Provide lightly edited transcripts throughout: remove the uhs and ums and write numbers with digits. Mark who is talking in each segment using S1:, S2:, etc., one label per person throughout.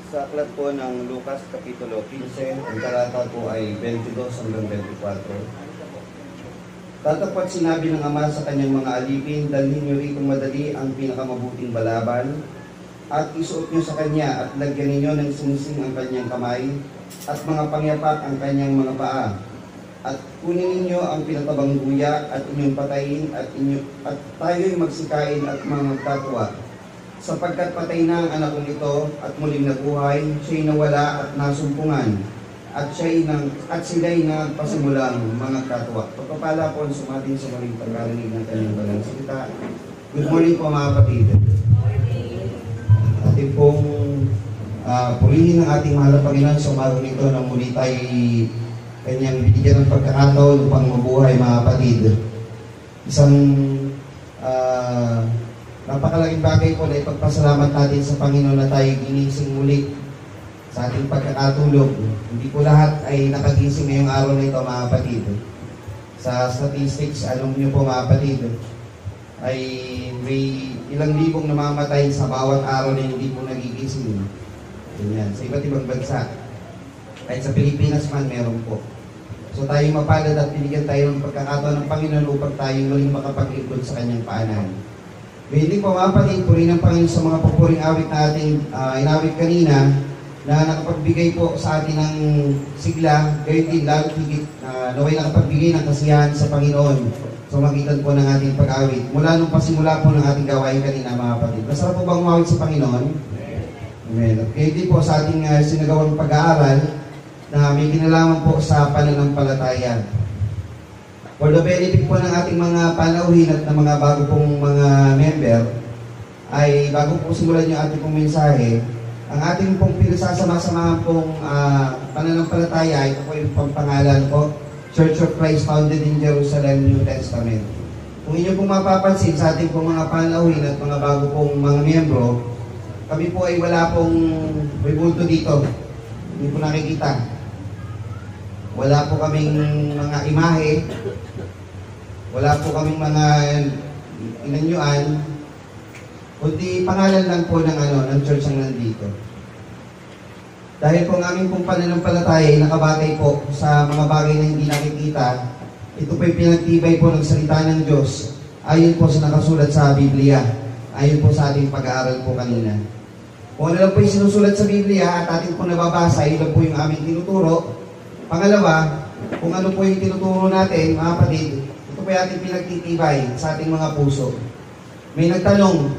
S1: Sa aklat po ng Lucas Kapitulo 15, ang talata po ay 22 hanggang 24. Tatapot sinabi ng Ama sa kanyang mga alipin, dalhin niyo rito madali ang pinakamabuting balaban, at isuot niyo sa kanya at lagyan ninyo ng singsing ang kanyang kamay, at mga pangyapak ang kanyang mga paa. At kunin ninyo ang pinatabang guya at inyong patayin, at tayo'y magsikain at mga katwa. Sapagkat patay na ang anak kong ito at muling nabuhay, siya'y nawala at nasumpungan, at sila'y nagpasimulang mga katwa. Pagpapala po ang sumating sa muling pagkarinig ng kanyang balang salita. Good morning po mga kapatid. Ating pong purihin ng ating mahal na Panginoon sa umagang ito na muli tayo kanyang binigyan ng pagkakataon upang mabuhay mga kapatid. Isang napakalaking bagay po na ipagpasalamat natin sa Panginoon na tayo ginising muli sa ating pagkakatulog. Hindi po lahat ay nakagising ngayong araw na ito mga kapatid. Sa statistics, alam niyo po mga kapatid, ay may ilang libong namamatay sa bawat araw na hindi po nagigising. Ganyan, sa iba't ibang bansa. Kahit sa Pilipinas man, meron po. So tayo mapalad at binigyan tayo ng pagkakataon ng Panginoon upang tayo muling makapaglingkod sa kanyang paanan. Hindi po mga kapatid, purihin ng Panginoon sa mga papuring awit na ating inawit kanina na nakapagbigay po sa atin ng sigla, gayon din lalo higit naway nakapagbigay ng kasiyahan sa Panginoon sa magitan po ng ating pag-awit. Mula nung pasimula po ng ating gawain kanina mga kapatid. Masarap po bang umawit sa Panginoon? Amen. Gayon din po sa ating sinagawang pag-aaral na may kinalaman po sa pananampalataya. For the benefit po ng ating mga panauhin at ng mga bago pong mga member, ay bago po simulan yung ating pong mensahe, ang ating pong pinasasama-samahan pong pananampalataya, ito po yung pangalan po, Church of Christ founded in Jerusalem, New Testament. Kung inyo pong mapapansin sa ating pong mga panauhin at mga bago pong mga miyembro, kami po ay wala pong rebulto dito. Hindi po nakikita. Wala po kaming mga imahe, wala po kaming mga inanyuan, kundi pangalan lang po ng church ang nandito. Dahil po ang aming pong pananampalataya ay nakabatay po sa mga bagay na hindi nakikita, ito po ay pinagtibay po ng salita ng Diyos, ayon po sa nakasulat sa Biblia, ayon po sa ating pag-aaral po kanina. Kung ano lang po yung sinusulat sa Biblia at ating po nababasa, yun lang po yung aming tinuturo. Pangalawa, kung ano po yung tinuturo natin, mga kapatid, ito po yung ating pinagtitibay sa ating mga puso. May nagtanong,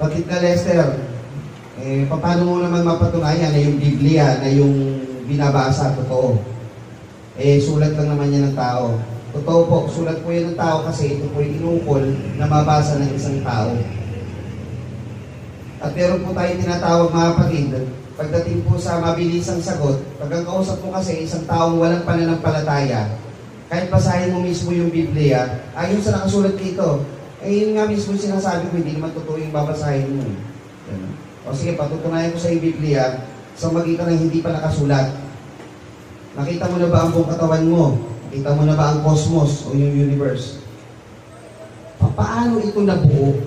S1: bakit na Lester, paano mo naman mapatunayan na yung Biblia, na yung binabasa, totoo? Sulat lang naman yan ng tao. Totoo po, sulat po yan ng tao kasi ito po yung inukol na mabasa ng isang tao. At meron po tayong tinatawag mga kapatid, pagdating po sa mabilisang sagot, pag ang kausap mo kasi isang taong walang pananampalataya, kahit basahin mo mismo yung Biblia, ayon sa nakasulat dito, yun nga mismo yung sinasabi ko, hindi naman totoo yung babasahin mo. O sige, patutunayan ko sa yung Biblia sa magitan ng hindi pa nakasulat. Nakita mo na ba ang buong katawan mo? Nakita mo na ba ang cosmos o yung universe? Paano ito nabuo?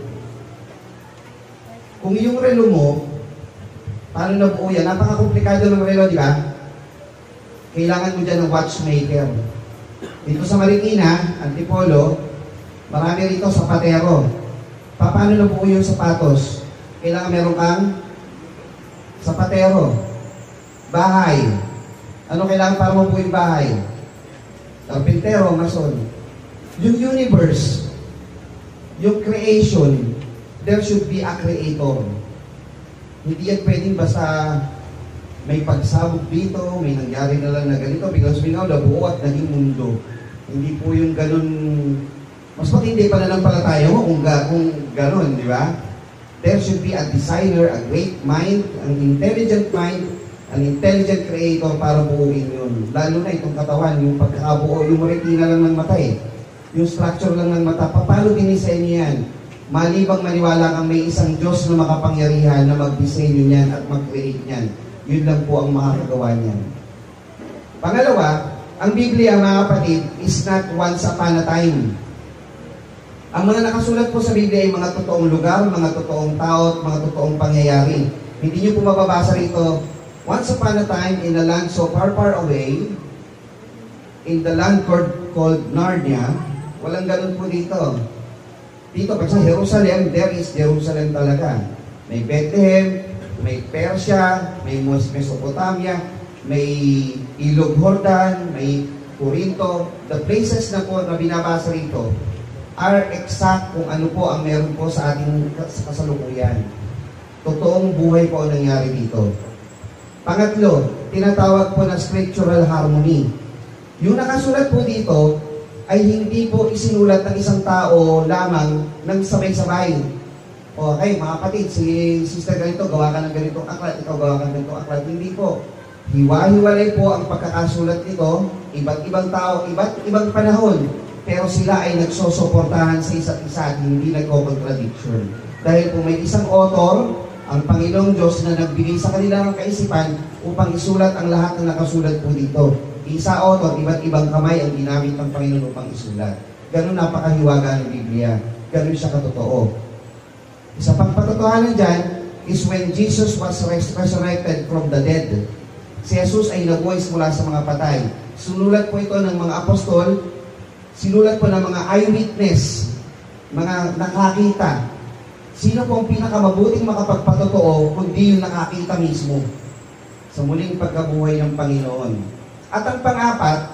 S1: Kung yung relo mo, paano nabuo yan? Napaka-komplikado ng relo, di ba? Kailangan mo dyan ng watchmaker. Dito sa Marikina, Antipolo, marami rito sapatero. Paano nabuo yung sapatos? Kailangan meron kang sapatero. Bahay. Ano kailangan para mabuo yung bahay? Karpintero, mason. Yung universe, yung creation, there should be a creator. Hindi yan pwedeng basta may pagsabog dito, may nangyari na lang na ganito, biglang suminaw, nabuo at naging mundo. Hindi po yung ganun, mas matindi pa na ng palataya mo kung ganun, di ba? There should be a designer, a great mind, an intelligent mind, an intelligent creator para buuin yun. Lalo na itong katawan, yung pagkakabuo, yung retina lang ng mata yung structure lang ng mata, paano dinisenyo yan? Malibang maniwala kang may isang Diyos na makapangyarihan na mag-disenyo niyan at mag-create niyan. Yun lang po ang makakagawa niyan. Pangalawa, ang Biblia, mga kapatid, is not once upon a time. Ang mga nakasulat po sa Biblia ay mga totoong lugar, mga totoong tao, at mga totoong pangyayari. Hindi nyo po mababasa rito, once upon a time in a land so far, far away, in the land called Narnia, walang ganun po dito. Dito, pag sa Jerusalem, there is Jerusalem talaga. May Bethlehem, may Persia, may Mesopotamia, may Ilog Jordan, may Corinto. The places na po na binabasa rito are exact kung ano po ang meron po sa ating kasalukuyan. Totoong buhay po ang nangyari dito. Pangatlo, tinatawag po na scriptural harmony. Yung nakasulat po dito ay hindi po isinulat ng isang tao lamang ng sabay-sabay. Okay, mga kapatid, si sister ganito, gawa ka ng ganitong aklat, ikaw gawa ka ng ganitong aklat. Hindi po. Hiwa-hiwalay po ang pagkakasulat nito, iba't ibang tao, iba't ibang panahon. Pero sila ay nagsosuportahan sa isa't isa at hindi nagko-contradiction. Dahil po may isang author, ang Panginoong Diyos na nagbigay sa kanila ng kaisipan upang isulat ang lahat ng nakasulat po dito. Isa author, iba't ibang kamay ang ginamit ng Panginoon upang isulat. Ganun napakahiwaga ng Biblia. Ganun siya katotoo. Isa pang patotohanan dyan is when Jesus was resurrected from the dead. Si Jesus ay nagbuhay mula sa mga patay. Sinulat po ito ng mga apostol, sinulat po ng mga eyewitness, mga nakakita. Sino po ang pinakamabuting makapagpatotoo kundi yung nakakita mismo sa muling pagkabuhay ng Panginoon. At ang pang-apat,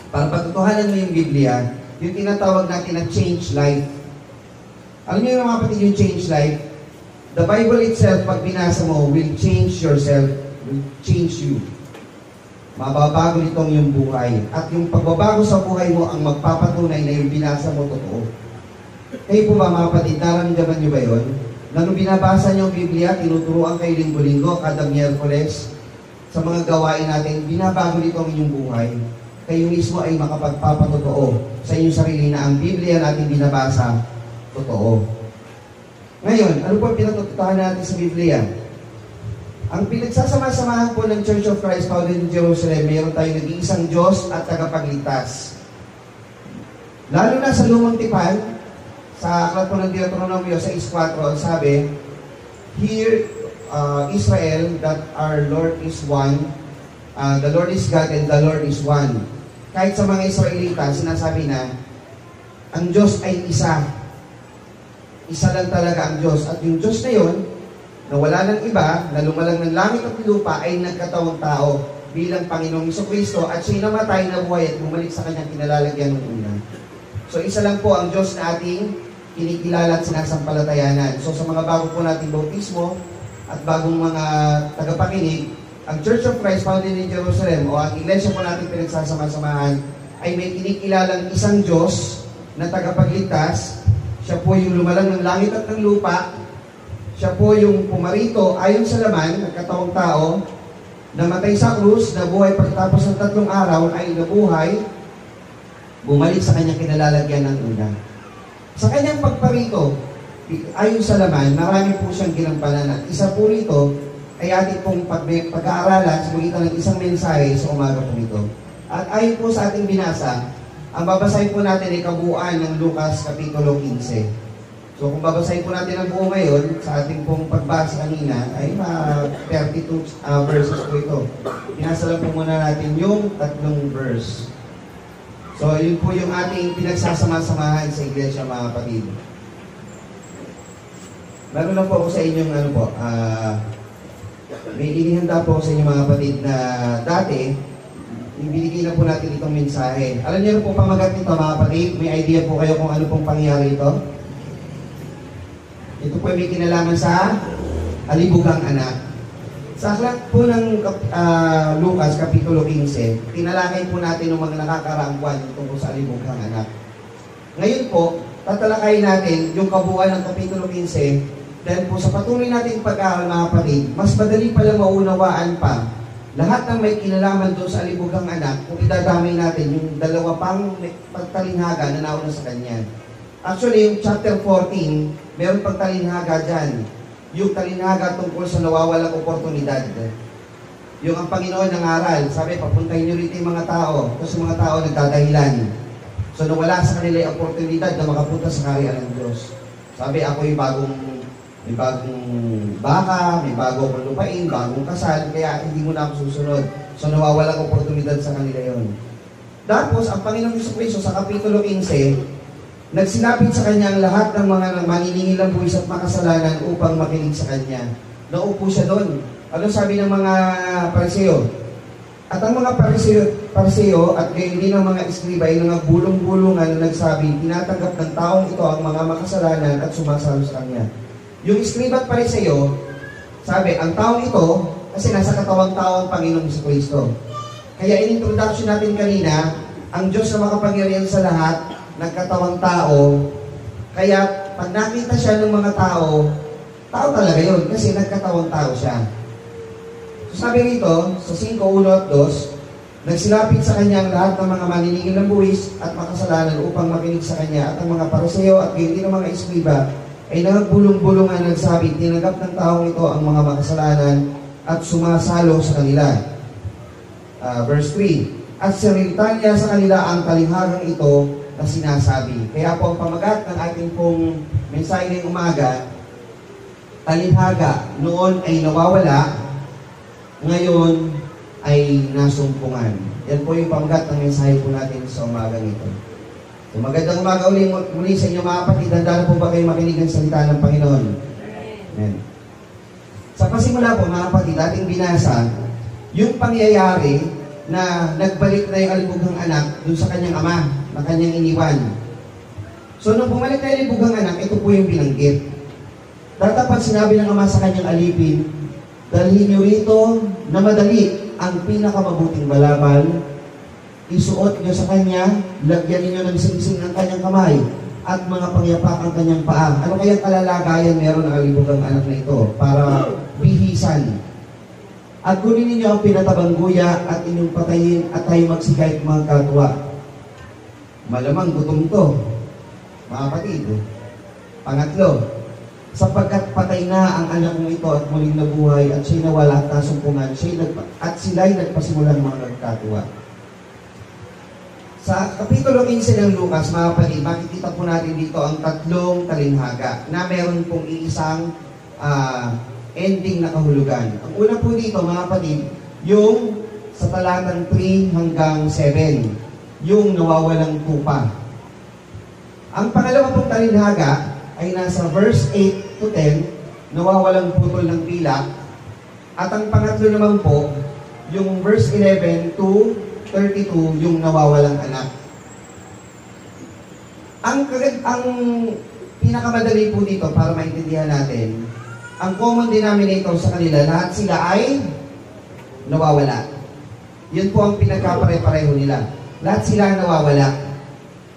S1: para patutuhanan mo yung Biblia, yung tinatawag natin na change life. Alam niyo mga kapatid, yung change life, the Bible itself, pag binasa mo, will change yourself, will change you. Mababago nitong yung buhay. At yung pagbabago sa buhay mo ang magpapatunay na yung binasa mo totoo. Kayo po ba mga kapatid, naramdaman niyo ba yun? Na nung binabasa niyo ang Biblia, tinuturuan kayo linggo-linggo, kada Miyerkules, sa mga gawain natin, binabago nito ang inyong buhay. Kayo mismo ay makapagpapatotoo sa inyong sarili na ang Biblia natin binabasa, totoo. Ngayon, ano po ang pinatutuhan natin sa Biblia? Ang pinagsasama-samahan po ng Church of Christ founded in Jerusalem, mayroon tayong nag-iisang Diyos at tagapagligtas. Lalo na sa Lumang Tipan, sa aklat po ng Deuteronomio 6:4, ang sabi, "Hear, Israel, that our Lord is one, the Lord is God and the Lord is one." Kahit sa mga Israelita, sinasabi na, ang Diyos ay isa. Isa lang talaga ang Diyos. At yung Diyos na yun, na wala ng iba, na lumalang ng langit at lupa, ay nagkatawang tao bilang Panginoong Jesucristo at siya'y namatay na buhay at bumalik sa kanyang kinalalagyan ng una. So isa lang po ang Diyos na ating kinikilala at sinasampalatayanan. So sa mga bago po nating bautismo at bagong mga tagapakinig, ang Church of Christ founded in Jerusalem o ang iglesia po natin pinagsasama-samahan ay may kinikilalang isang Diyos na tagapagligtas. Siya po yung lumalang ng langit at ng lupa. Siya po yung pumarito ayon sa laman, nagkatawang tao, namatay sa krus, nabuhay pagkatapos ng 3 araw ay nabuhay, bumalik sa kanyang kinalalagyan ng una. Sa kanyang pagparito, ayon sa laman, marami po siyang ginampanan at isa po rito ay ating pong pag-aaralan sa magitan ng isang mensahe sa umaga po ito. At ayon po sa ating binasa, ang babasahin po natin ay kabuuan ng Lucas Kapitulo 15. So kung babasahin po natin ang buo ngayon, sa ating pong pagbasa kanina, ay 32 verses po ito. Binasa lang po muna natin yung 3 verse. So yun po yung ating pinagsasama-samahan sa iglesia mga kapatid. Meron lang po ako sa inyong may inihanda po sa inyo mga kapatid na dati, ibinigay na po natin itong mensahe. Alam niyo po pamagat nito mga kapatid, may idea po kayo kung ano pong pangyari ito? Ito po may kinalaman sa Alibugang Anak. Sa aklat po ng Lucas Kapitulo 15, tinalakay po natin ng mga nakakaraang buwan tungkol sa Alibugang Anak. Ngayon po, tatalakayin natin yung kabuuan ng Kapitulo 15 dahil po sa patuloy natin pag-aaral mga kapatid, mas madali palang maunawaan pa lahat ng may kinalaman doon sa Alibugang Anak kung idadamay natin yung 2 pang pagtalinhaga na nauna sa kanya. Actually, yung chapter 14, meron pagtalinhaga dyan. Yung talinhaga tungkol sa nawawalang oportunidad. Yung ang Panginoon ng aral, sabi, papuntahin nyo rito yung mga tao. Kasi mga tao nagdadahilan. So nawala sa kanila yung oportunidad na makapunta sa kaharian ng Diyos. Sabi, ako yung bagong May bagong baka, may bago akong lupain, bagong kasal, kaya hindi mo na ako susunod. So nawawalang oportunidad sa kanila yon. Tapos, ang Panginoong Jesucristo sa Kapitulo 15, nagsilapit sa kanya ang lahat ng mga maniningil ng buwis at makasalanan upang makinig sa kanya. Naupo siya doon. Ano sabi ng mga Pariseo? At ang mga Pariseo at gayon din ng mga Eskriba ay nagbulong-bulungan na nagsabi, tinatanggap ng taong ito ang mga makasalanan at sumasalo sa kanya. Yung Eskriba at Pariseo, sabi, ang taong ito, kasi nasa katawang tao ang Panginoong Jesucristo. Kaya in-introduction natin kanina, ang Diyos na makapangyarihan sa lahat, nagkatawang tao, kaya pag nakita siya ng mga tao, tao talaga yun, kasi nagkatawang tao siya. So sabi rito, sa 5:1 at 2, nagsilapit sa kanya ang lahat ng mga maniningil ng buwis at makasalanan upang makinig sa kanya, at ang mga Pariseo at gayon din ng mga Eskriba ay nagbulong-bulungan nagsabi, tinanggap ng taong ito ang mga makasalanan at sumasalo sa kanila. Verse 3, at sinilita niya sa kanila ang talinghagang ito na sinasabi. Kaya po ang pamagat ng ating pong mensahe ngayong umaga, talinghaga, noon ay nawawala, ngayon ay nasumpungan. Yan po yung pamagat ng mensahe po natin sa umagang ito. So magandang umaga muli sa inyo mga kapatid. Handa na po ba kayo makinig ng salita ng Panginoon? Amen. Sa pasimula po mga kapatid, ating binasa yung pangyayari na nagbalik na yung alibughang anak dun sa kanyang ama na kanyang iniwan. So nung bumalik na yung alibughang anak, ito po yung binanggit. Tatapat sinabi ng ama sa kanyang alipin, dalhin niyo rito na madali ang pinakamabuting balabal, isuot niyo sa kanya, lagyan niyo ng singsing ng kanyang kamay, at mga pangyapak ang kanyang paa. Ano kayang kalalagayan meron ng alibughang anak na ito para bihisan? At kunin ninyo ang pinatabang guya at inyong patayin at tayo magsigay mga katwa. Malamang gutom to, mga kapatid. Pangatlo, sapagkat patay na ang anak mo ito at muling nabuhay at siya'y nawala at nasumpungan, at sila'y nagpasimulang mga nagkatwa. Sa Kapitulo 15 ng Lucas, mga kapatid, makikita po natin dito ang tatlong talinghaga na meron pong iisang ending na kahulugan. Ang una po dito, mga kapatid, yung sa talatang 3 hanggang 7, yung nawawalang tupa. Ang pangalawa pong talinghaga ay nasa verse 8 to 10, nawawalang putol ng pilak. At ang pangatlo naman po, yung verse 11 to 32, yung nawawalang anak. Ang pinakamadali po dito para maintindihan natin, ang common denominator sa kanila, lahat sila ay nawawala. Yun po ang pinagkapare-pareho nila. Lahat sila nawawala.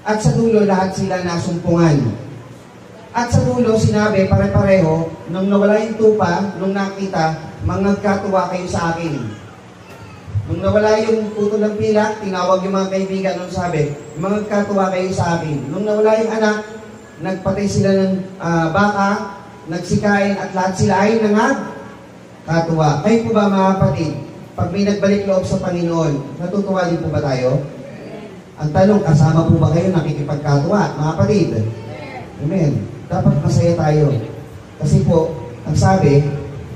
S1: At sa dulo, lahat sila nasumpungan. At sa dulo, sinabi, pare-pareho, nung nawala yung tupa, nung nakita, magkatuwa kayo sa akin. Nung nawala yung putol ng pilak, tinawag yung mga kaibigan, nung sabi, magkatuwa kayo sa akin. Nung nawala yung anak, nagpatay sila ng baka, nagsikain at lahat sila ay nangagkatuwa. Kayo po ba mga kapatid, pag may nagbalik loob sa Panginoon, natutuwa din po ba tayo? Ang tanong, kasama po ba kayo nakikipagkatuwa, mga kapatid? Amen. Dapat masaya tayo. Kasi po, ang sabi,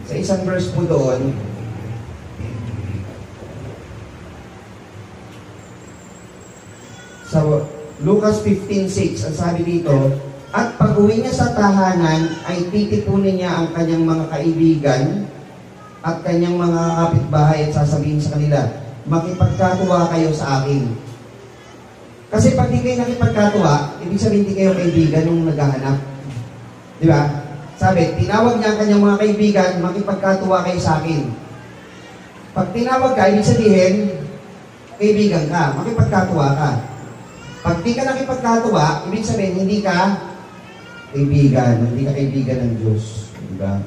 S1: sa isang verse po doon, sa Lucas 15:6, ang sabi dito, at pag-uwi niya sa tahanan, ay titipunin niya ang kanyang mga kaibigan at kanyang mga kapitbahay at sasabihin sa kanila, makipagkatuwa kayo sa akin. Kasi pag di kayo nakipagkatuwa, ibig sabihin di kayo kaibigan nung naghahanap. Di ba? Sabi, tinawag niya ang kanyang mga kaibigan, makipagkatuwa kayo sa akin. Pag tinawag ka, ibig sabihin, kaibigan ka, makipagkatuwa ka. Pag di ka nakipagkatuwa, ibig sabihin, hindi ka kaibigan, hindi ka kaibigan ng Diyos. Diba?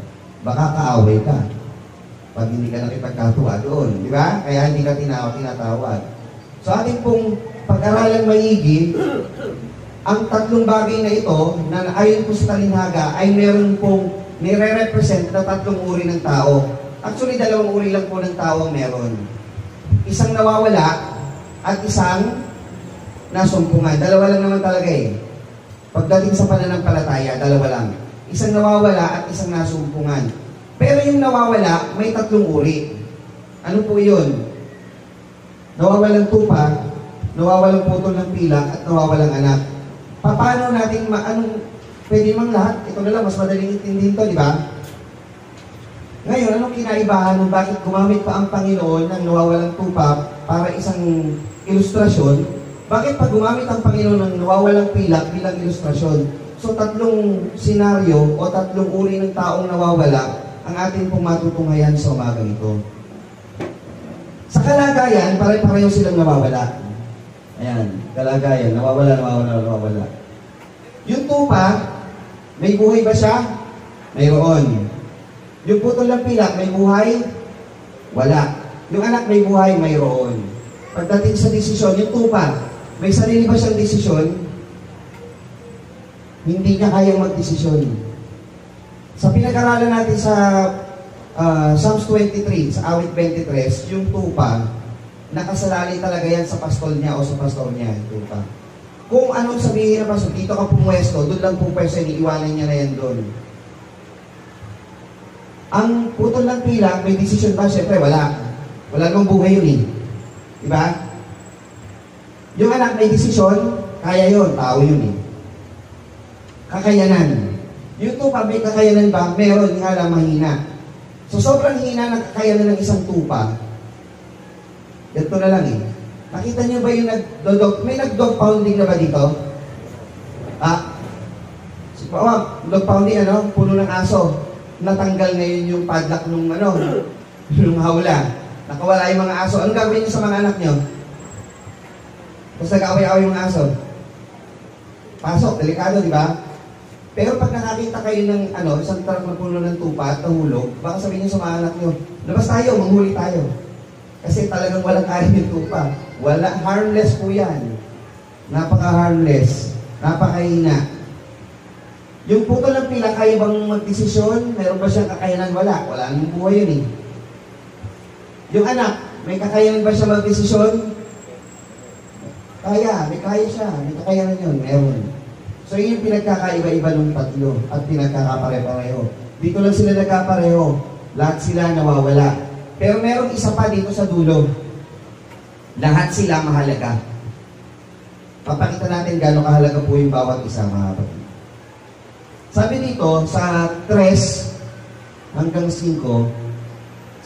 S1: Baka kaaway ka. Pag hindi ka nakipagkatuwa doon. Diba? Kaya hindi ka tinatawag. So ating pong pag-aralang maigi, ang tatlong bagay na ito, na ayon po sa talinghaga, ay meron pong nire-represent na tatlong uri ng tao. Actually, dalawang uri lang po ng tao meron. Isang nawawala at isang nasumpungan. Dalawa lang naman talaga eh. Pagdating sa pananampalataya, dalawa lang. Isang nawawala at isang nasumpungan. Pero yung nawawala, may tatlong uri. Ano po yun? Nawawalang tupa, nawawalang putol ng pilak, at nawawalang anak. Paano natin pwede mang lahat? Ito na lang, mas madaling intindihin to, di ba? Ngayon, anong kinaibahan ng bakit gumamit pa ang Panginoon ng nawawalang tupa para isang ilustrasyon? Bakit pag gumamit ang Panginoon ng nawawalang pilak bilang ilustrasyon? So, tatlong senaryo o tatlong uri ng taong nawawala ang ating pong matutunghayan sa umagang ito. Sa kalagayan, pare-pareho silang nawawala. Ayan, kalagayan, nawawala. Yung tupa, may buhay ba siya? Mayroon. Yung putol ng pilak, may buhay? Wala. Yung anak may buhay? Mayroon. Pagdating sa desisyon, yung tupa, may sarili ba siyang desisyon? Hindi niya kayang magdesisyon. Sa pinag-aralan natin sa Psalms 23, sa awit 23, yung tupa, nakasalali talaga yan sa pastol niya o sa pastor niya, yung tupa. Kung anong sabihin na pastor, dito ka pumwesto, doon lang po pwesto, iiwanan niya na yan doon. Ang putol ng pilak, may desisyon ba? Siyempre, wala. Wala nang buhay yun eh. Diba? Yung anak may desisyon, kaya yun, tao yun eh. Kakayanan. Yung tupa, may kakayanan ba? Meron, nga lang mahina. So, sobrang hina ng kakayanan ng isang tupa. Ganito na lang eh. Nakita niyo ba yung may nag-dog pounding na ba dito? Dog pounding, puno ng aso. Natanggal ngayon yung padlock nung yung hawla. Nakawala yung mga aso. Anong gagawin niyo sa mga anak niyo? Tapos nag-away-away yung mga aso. Pasok, delikado, di ba? Pero pag nakakita kayo ng isang truck na puno ng tupa at nahulog, baka sabihin niyo sa mga anak niyo, labas tayo, manghuli tayo. Kasi talagang walang arim yung tupa. Harmless po yan. Napaka-harmless. Napakahina. Yung putol ng pila, kaya bang magdesisyon? Meron ba siyang kakayanan? Wala. Wala nang buhay yun eh. Yung anak, may kakayanan ba siya magdesisyon? Kaya. May kaya siya. May kakayanan yun. Meron. So yun yung pinagkakaiba-iba ng tatlo at pinagkakapare-pareho. Dito lang sila nagkapareho. Lahat sila nawawala. Pero merong isa pa dito sa dulo. Lahat sila mahalaga. Papakita natin gano'ng kahalaga po yung bawat isa, mga kapatid. Sabi dito, sa 3 hanggang 5,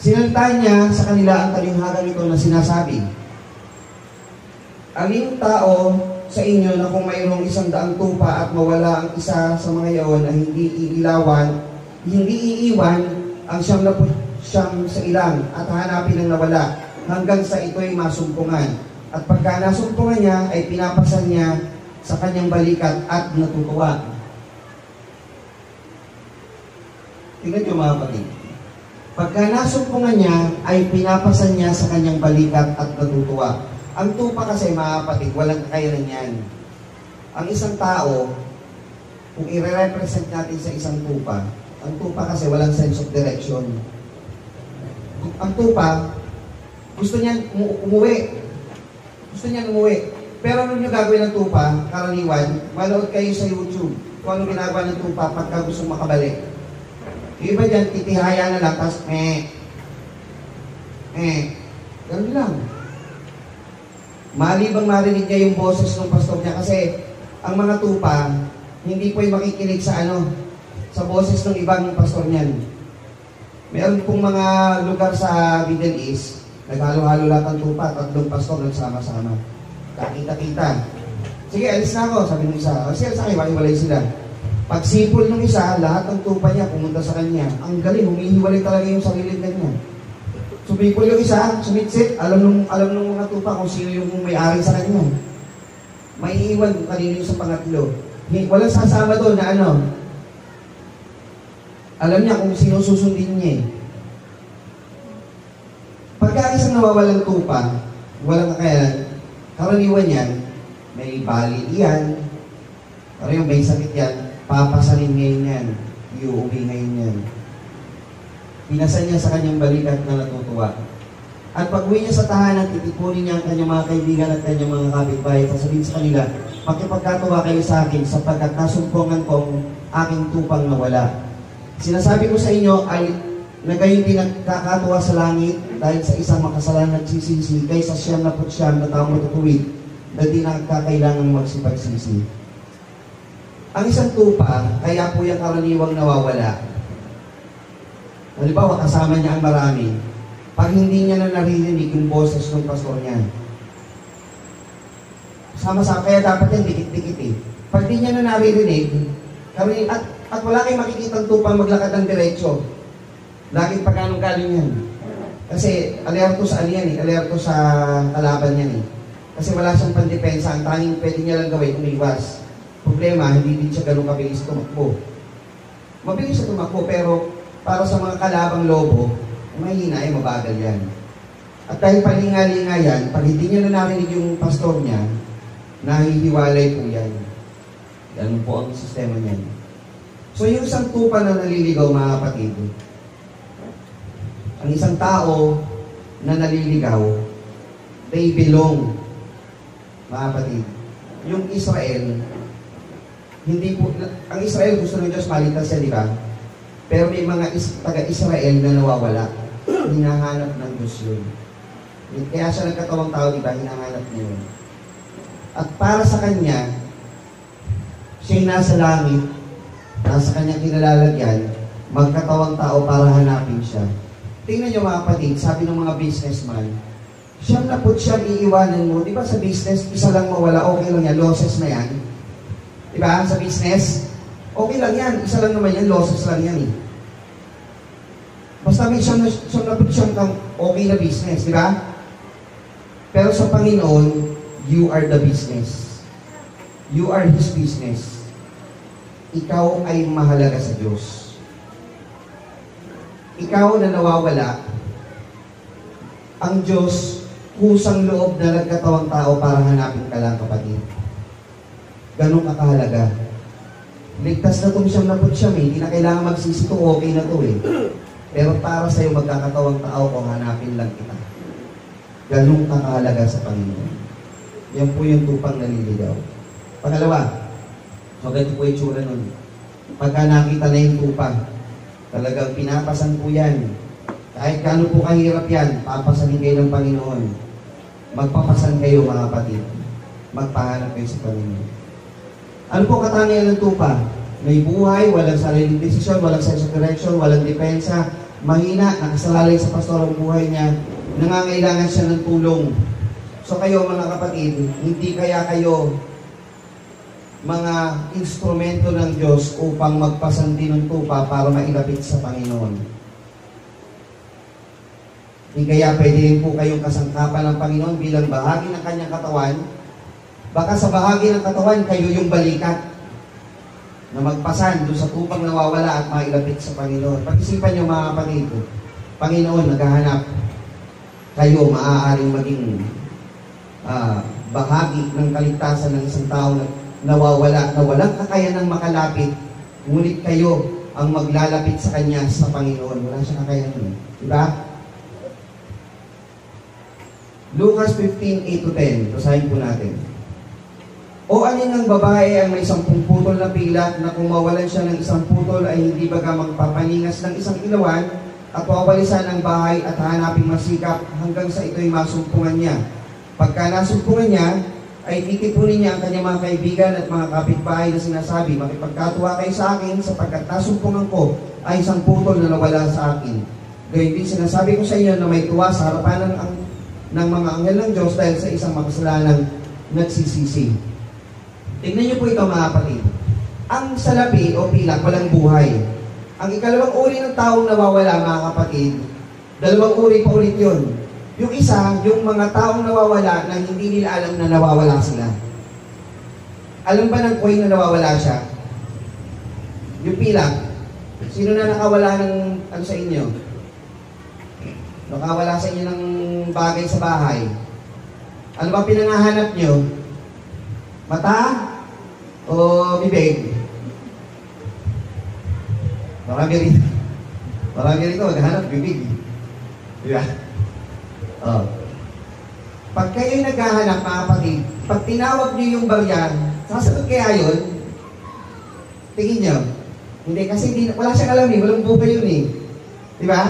S1: sinalita niya sa kanila ang talinghagang ito na sinasabi, "Aling tao sa inyo na kung mayroong 100 tupa at mawala ang isa sa mga iyon na hindi iiwan ang 99 sa ilang at hanapin ang nawala hanggang sa ito'y masumpungan. At pagka nasumpungan niya, ay pinapasan niya sa kanyang balikat at natutuwa." Tingnan niyo mga kapatid. Pagka nasumpungan niya, ay pinapasan niya sa kanyang balikat at natutuwa. Ang tupa kasi, mga kapatid, walang kakayanan yan. Ang isang tao, kung i-represent natin sa isang tupa, ang tupa kasi walang sense of direction. Ang tupa, gusto niya umuwi. Gusto niya umuwi. Pero ano niyo gagawin ng tupa, karaniwan, manood kayo sa YouTube kung ano ginagawa ng tupa pagka gusto makabalik. Yung iba dyan, titihaya na lang, tapos ganun lang. Malibang marinig niya yung boses ng pastor niya kasi ang mga tupa, hindi po yung makikinig sa sa boses ng ibang pastor niyan. Meron pong mga lugar sa Middle East, naghalo-halo lahat ng tupa, 3 pastor nagsama-sama. Kakita-kita. Sige, alis na ako, sabi ng isa. Sige, sa akin, walay sila. Pag sipol ng isa, lahat ng tupa niya pumunta sa kanya. Ang galing, humihiwalay talaga yung sarili kanya. Sumipol yung isa, sumitsit, alam nung mga tupa kung sino yung may-ari sa kanya. May iwan kung kanino yung sa pangatlo. Walang sasama doon na alam niya kung sino susundin niya eh. Pagka isang nawawalang tupa, walang kakayanan, karaniwan yan, may bali yan, karaniwan may sakit yan, papasanin ngayon yan, iuuwi ngayon yan. Pinasan niya sa kanyang balikat na natutuwa. At pag uwi niya sa tahanan, titipunin niya ang kanyang mga kaibigan at kanyang mga kapitbahay. Sasabihin sa kanila, makipagkatuwa kayo sa akin sapagkat nasumpungan kong aking tupang nawala. Sinasabi ko sa inyo ay na gayon din nagkakatuwa sa langit dahil sa isang makasalanan nagsisisi kaysa 99 na taong matutuwid na di nakakailangang magsipagsisi. Ang isang tupa, kaya po yung karaniwang nawawala. Halimbawa, kasama niya ang marami. Pag hindi niya na naririnig yung boses ng pastor niya, sama-sama, kaya dapat yan dikit-dikit eh. Pag di niya na naririnig, at wala kayong makikitang tupa maglakad ng diretsyo, laging pagkanong galing yan. Kasi alerto sa ano yan eh, alerto sa kalaban yan eh. Kasi wala siyang pandepensa, ang tanging pwede niya lang gawin, umiwas. Problema, hindi din siya ganun kabilis tumakbo. Mabilis siya tumakbo, pero para sa mga kalabang lobo, mahina eh, mabagal yan. At dahil palinga-linga yan, pag hindi niya na narinig yung pastor niya, nahihiwalay po yan. Ganun po ang sistema niyan. So yung isang tupa na naliligaw, mga kapatid, ang isang tao na naliligaw, they belong, mga kapatid. Yung Israel, hindi po, ang Israel gusto ng Diyos maligtas siya, di ba? Pero may mga taga-Israel na nawawala. Hinahanap ng Diyos yun. Kaya siya nagkatawang tao, di ba? Hinahanap niya yun. At para sa kanya, siya'y nasa langit, nasa kanyang kinalalagyan, magkatawang tao para hanapin siya. Tingnan niyo mga kapatid, sabi ng mga businessman, siyang napot siyang iiwanan mo. Di ba sa business, isa lang mawala, okay lang yan, losses na yan. Di ba? Sa business, okay lang yan, isa lang naman yan, losses lang yan eh. Basta may siyang napot siyang okay na business, di ba? Pero sa Panginoon, you are the business. You are His business. Ikaw ay mahalaga sa Diyos. Ikaw na nawawala, ang Diyos, kusang loob na nagkatawang tao para hanapin ka lang, kapatid. Ganun ka kahalaga. Ligtas na itong siyam na putsyam eh. Hindi na kailangan magsisi ito, okay na ito eh. Pero para sa'yo magkakatawang tao kung hanapin lang kita. Ganun ka kahalaga sa Panginoon. Yan po yung tupang naliligaw. Pangalawa, so ganito po yung tsura nun. Pagka nakita na yung tupa, talagang pinapasan po yan. Kahit gaano po kahirap yan, papasanin kayo ng Panginoon. Magpapasan kayo mga kapatid. Magpahanap kayo sa Panginoon. Ano po katangian ng tupa? May buhay, walang sariling desisyon, walang sense of direction, walang depensa, mahina, nakasalalay sa pastor ang buhay niya, nangangailangan siya ng tulong. So kayo mga kapatid, hindi kaya kayo mga instrumento ng Diyos upang magpasandi ng tupa para mailapit sa Panginoon. Hindi kaya pwede rin po kayong kasangkapan ng Panginoon bilang bahagi ng kanyang katawan. Baka sa bahagi ng katawan, kayo yung balikat na magpasan doon sa tupang nawawala at mailapit sa Panginoon. Pag-isipan niyo mga kapatid, Panginoon naghahanap. Kayo maaaring maging bahagi ng kaligtasan ng isang tao na nawawala, na walang kakayanang makalapit, ngunit kayo ang maglalapit sa Kanya sa Panginoon. Wala siyang kakayanan. Diba? Lucas 15:8-10. Basahin po natin. O alin ng babae ang may 10 putol na pilat na kung mawalan siya ng 1 putol ay hindi baga magpapaningas ng isang ilawan at wawalisan ang bahay at hanaping masikap hanggang sa ito'y masumpungan niya. Pagka nasumpungan niya, ay titipunin niya ang kanyang mga kaibigan at mga kapitbahay na sinasabi, makipagkatuwa kayo sa akin sapagkat nasumpungan ko ay 1 putol na nawala sa akin. Gayun din sinasabi ko sa inyo na may tuwa sa harapan ng mga anghel ng Diyos dahil sa isang makasalanang nagsisisi. Tingnan niyo po ito mga kapatid. Ang salapi o pilak, walang buhay. Ang ikalawang uri ng taong nawawala mga kapatid, 2 uri pa ulit yun. Yung isa, yung mga taong nawawala na hindi nila alam na nawawala sila. Alam ba ng coin na nawawala siya? Yung pilak. Sino na nakawala ng ano sa inyo? Nakawala sa inyo ng bagay sa bahay. Ano ba pinangahanap nyo? Mata? O bibig? Marami rito. Marami rito, maghanap bibig. Diba? Oh. Pag kayo'y naghahanap, mga kapatid, pag tinawag niyo yung barya, Sasagot kaya yun? Tingin nyo? Hindi, kasi wala siyang alam eh, walang buhay yun eh. Diba?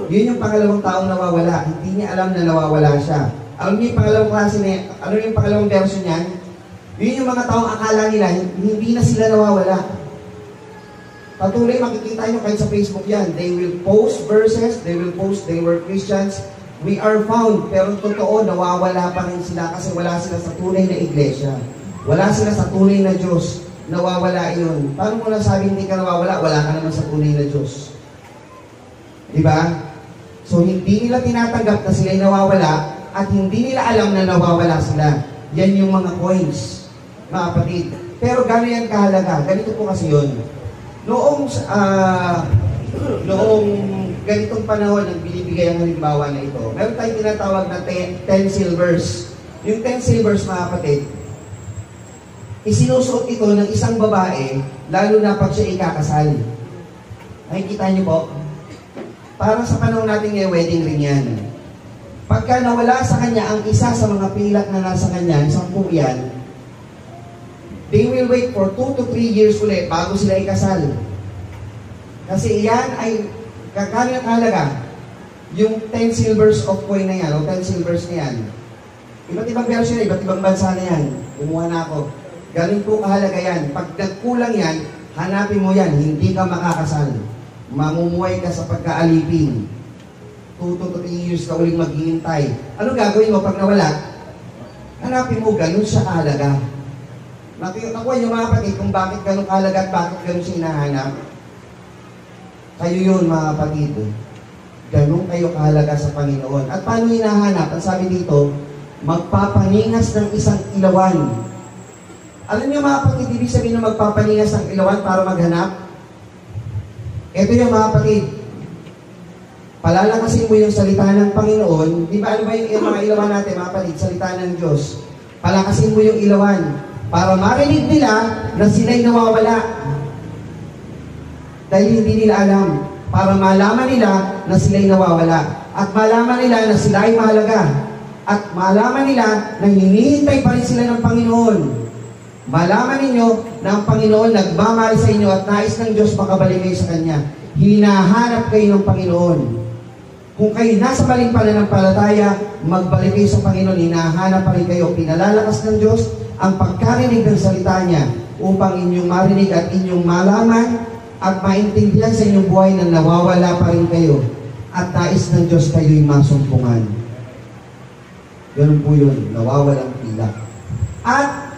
S1: Yun yung pangalawang taong nawawala. Hindi niya alam na nawawala siya. Alam niyo yung pangalawang klase niya, ano yung pangalawang version niyan? Yun yung mga taong akala nila, hindi na sila nawawala. Patuloy, makikita nyo kahit sa Facebook yan. They will post verses, they will post, they were Christians, we are found. Pero totoo, nawawala pa rin sila kasi wala sila sa tunay na iglesia. Wala sila sa tunay na Diyos. Nawawala yun. Paano mo nasabi hindi ka nawawala? Wala ka naman sa tunay na Diyos. Diba? So, hindi nila tinatanggap na sila'y nawawala at hindi nila alam na nawawala sila. Yan yung mga coins, mga kapatid. Pero gano'n yan kahalaga? Ganito po kasi yun. Noong ganitong panahon ng binibigay ang halimbawa na ito, meron tayong tinatawag na 10 silvers. Yung 10 silvers, mga kapatid, isinusuot ito ng isang babae, lalo na pag siya ikakasal. Nakikita niyo po? Para sa panahon natin ngayon, wedding ring yan. Pagka nawala sa kanya ang isa sa mga pilak na nasa kanya, 10 yan, they will wait for 2 to 3 years ulit bago sila ikasal. Kasi yan ay kakalaga. Yung 10 silvers of coin na yan, o 10 silvers na yan. Iba't ibang version na, iba't ibang bansa na yan. Kumuha na ako. Galing po kahalaga yan. Pag nagkulang yan, hanapin mo yan, hindi ka makakasal. Mamumuhay ka sa pagkaalipin. 2 to 3 years ka uling maghihintay. Ano gagawin mo pag nawala? Hanapin mo, ganun siya kahalaga. Nakuha niyo mga kapatid kung bakit ganun kahalaga at bakit ganun siya hinahanap. Kayo yun mga kapatid. Ganun kayo kahalaga sa Panginoon. At paano hinahanap? Ang sabi dito, magpapaningas ng isang ilawan. Alam niyo mga kapatid, ibig sabihin na magpapaningas ng ilawan para maghanap? Ito yung mga kapatid. Palalakasin mo yung salita ng Panginoon. Di ba ano ba yung mga ilawan natin mga kapatid? Salita ng Diyos. Palakasin mo yung ilawan para marinig nila na sila'y nawawala. Dahil hindi nila alam. Para malaman nila na sila'y nawawala. At malaman nila na sila ay mahalaga. At malaman nila na hinihintay pa rin sila ng Panginoon. Malaman ninyo na ang Panginoon nagmamahal sa inyo at nais ng Diyos makabalik kayo sa Kanya. Hinahanap kayo ng Panginoon. Kung kayo nasa maling pananampalataya, magbalik kayo sa Panginoon, hinahanap pa rin kayo. Pinalalakas ng Diyos ang pagkarinig ng salita niya upang inyong marinig at inyong malaman at maintindihan sa inyong buhay na nawawala pa rin kayo at nais ng Diyos kayo'y masumpungan. Ganun po yun, nawawalang pilak. At